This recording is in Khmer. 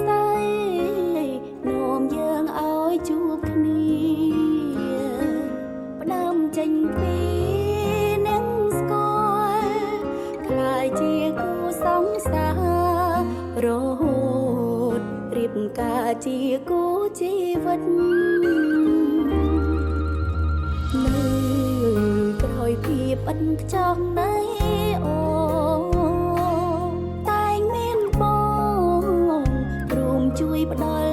ស័យនាំយើងឲ្យជួបគ្នាផ្ដើមចេញពីនឹងស្គាល់ខ្លាយជាគូសង្សាររហូតរៀបការជាគូជីវិតនៅក្រោយភាពឥតខ្ចោះនៃអូតែងមានបងរួមជួយផ្ដល់